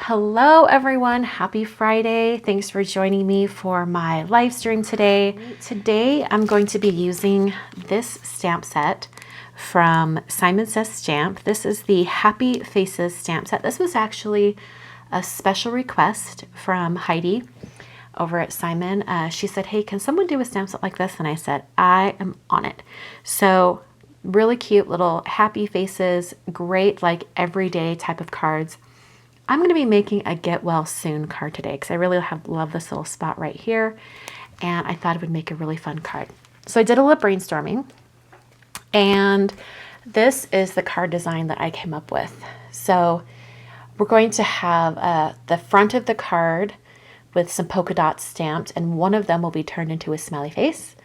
Hello everyone, happy Friday. Thanks for joining me for my live stream today. Today I'm going to be using this stamp set from Simon Says Stamp. This is the Happy Faces stamp set. This was actually a special request from Heidi over at Simon. She said, hey, can someone do a stamp set like this? And I said, I am on it. So really cute little happy faces, great like everyday type of cards. I'm going to be making a get well soon card today because I really love this little spot right here, and I thought it would make a really fun card. So I did a little brainstorming, and this is the card design that I came up with. So we're going to have the front of the card with some polka dots stamped, and one of them will be turned into a smiley face,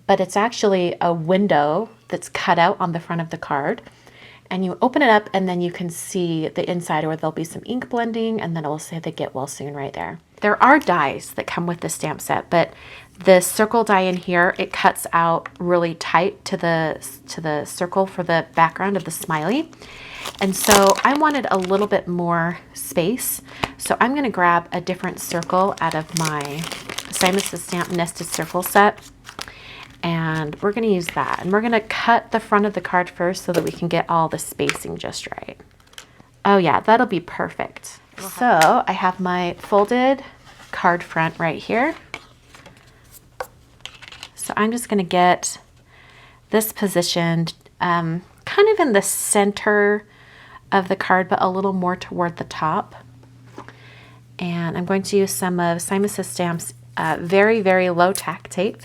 but it's actually a window that's cut out on the front of the card. And you open it up and then you can see the inside, or there'll be some ink blending, and then it'll say the get well soon right there. There are dies that come with the stamp set, but the circle die in here, it cuts out really tight to the circle for the background of the smiley. And so I wanted a little bit more space. So I'm going to grab a different circle out of my Simon Says Stamp nested circle set. And we're going to use that. And we're going to cut the front of the card first so that we can get all the spacing just right. Oh yeah, that'll be perfect. So I have my folded card front right here. So I'm just going to get this positioned kind of in the center of the card, but a little more toward the top. And I'm going to use some of Simon Says Stamp's very, very low tack tape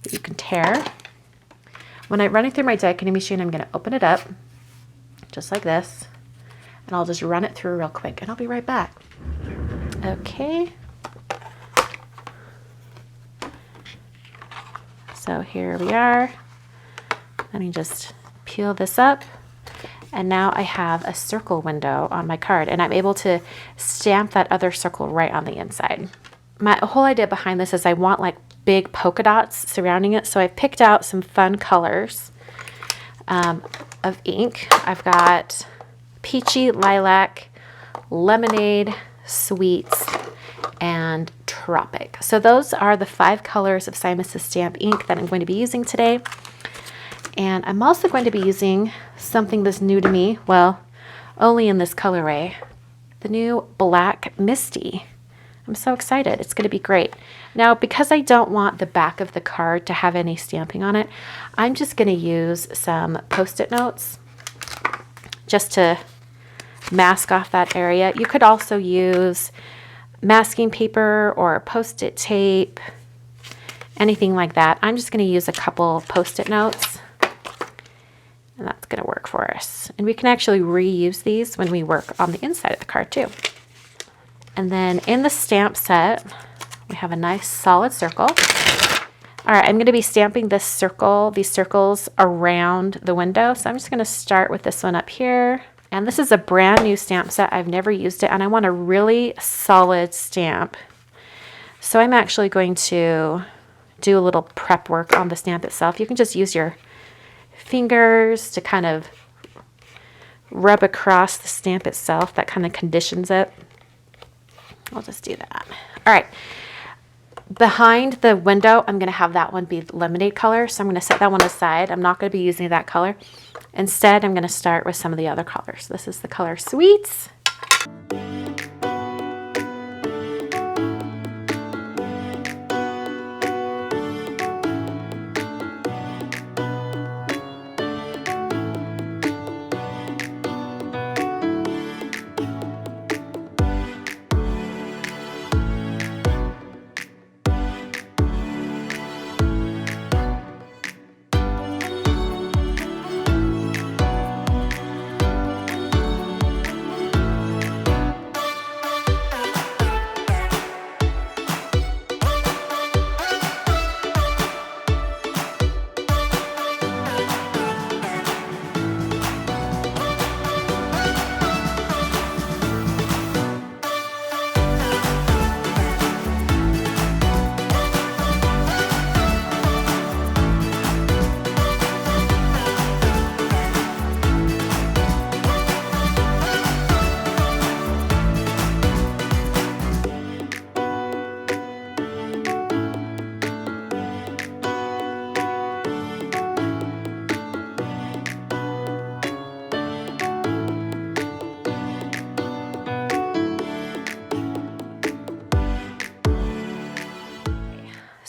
that you can tear. When I run it through my die cutting machine, I'm going to open it up just like this, and I'll just run it through real quick, and I'll be right back. Okay. So here we are. Let me just peel this up, and now I have a circle window on my card, and I'm able to stamp that other circle right on the inside. My whole idea behind this is I want like big polka dots surrounding it. So I picked out some fun colors of ink. I've got peachy, lilac, lemonade, sweets, and tropic. So those are the 5 colors of Simon Says Stamp ink that I'm going to be using today. And I'm also going to be using something that's new to me, well, only in this colorway, the new Black Misty. I'm so excited. It's going to be great. Now, because I don't want the back of the card to have any stamping on it, I'm just going to use some Post-it notes just to mask off that area. You could also use masking paper or Post-it tape, anything like that. I'm just going to use a couple Post-it notes, and that's going to work for us. And we can actually reuse these when we work on the inside of the card too. And then in the stamp set, we have a nice solid circle. All right, I'm going to be stamping this circle, these circles around the window. So I'm just going to start with this one up here. And this is a brand new stamp set. I've never used it, and I want a really solid stamp. So I'm actually going to do a little prep work on the stamp itself. You can just use your fingers to kind of rub across the stamp itself. That kind of conditions it. I'll just do that. All right. Behind the window, I'm going to have that one be lemonade color. So I'm going to set that one aside. I'm not going to be using that color. Instead, I'm going to start with some of the other colors. This is the color Sweets.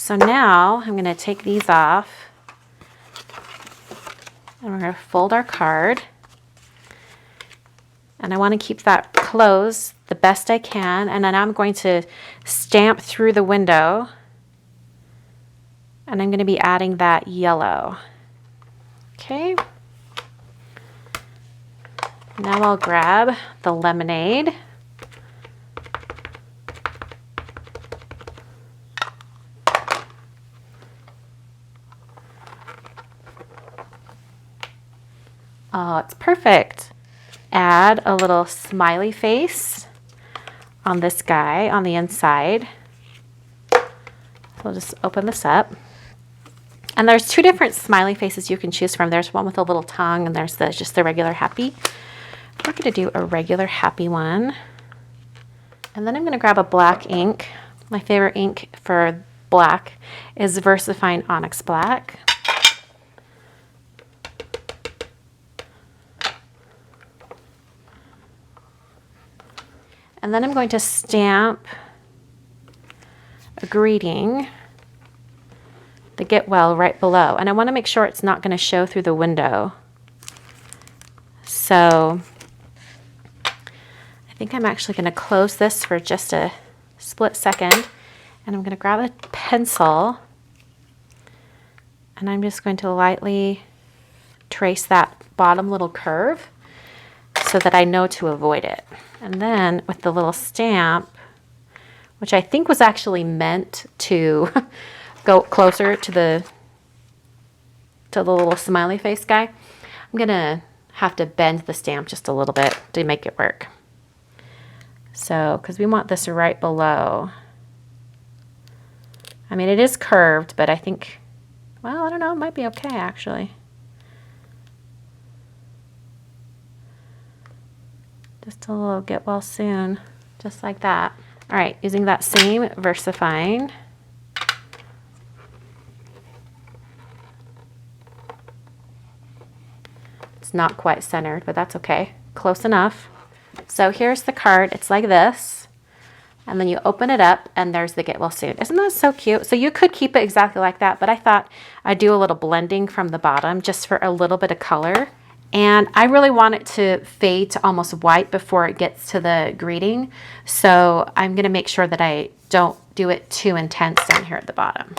So now I'm going to take these off and we're going to fold our card. And I want to keep that closed the best I can. And then I'm going to stamp through the window. And I'm going to be adding that yellow. Okay. Now I'll grab the lemonade. Oh, it's perfect. Add a little smiley face on this guy on the inside. So we'll just open this up. And there's two different smiley faces you can choose from. There's one with a little tongue and there's just the regular happy. We're going to do a regular happy one. And then I'm going to grab a black ink. My favorite ink for black is VersaFine Onyx Black. And then I'm going to stamp a greeting, the get well, right below. And I want to make sure it's not going to show through the window. So I think I'm actually going to close this for just a split second. And I'm going to grab a pencil. And I'm just going to lightly trace that bottom little curve so that I know to avoid it. And then with the little stamp, which I think was actually meant to go closer to the little smiley face guy, I'm gonna have to bend the stamp just a little bit to make it work. So, because we want this right below. I mean, it is curved, but I think, well, I don't know, it might be okay actually. Just a little get well soon, just like that. All right, using that same VersaFine. It's not quite centered, but that's okay. Close enough. So here's the card. It's like this. And then you open it up and there's the get well soon. Isn't that so cute? So you could keep it exactly like that, but I thought I'd do a little blending from the bottom just for a little bit of color. And I really want it to fade to almost white before it gets to the greeting. So I'm going to make sure that I don't do it too intense down here at the bottom.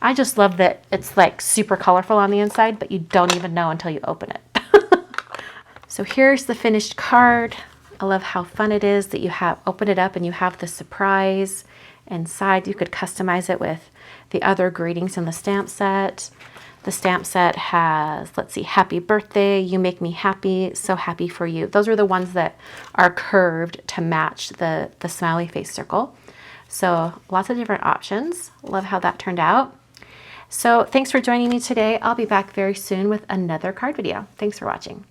I just love that it's like super colorful on the inside, but you don't even know until you open it. So here's the finished card. I love how fun it is that you have open it up and you have the surprise inside. You could customize it with the other greetings in the stamp set. The stamp set has, let's see, happy birthday, you make me happy, so happy for you. Those are the ones that are curved to match the smiley face circle. So lots of different options. Love how that turned out. So thanks for joining me today. I'll be back very soon with another card video. Thanks for watching.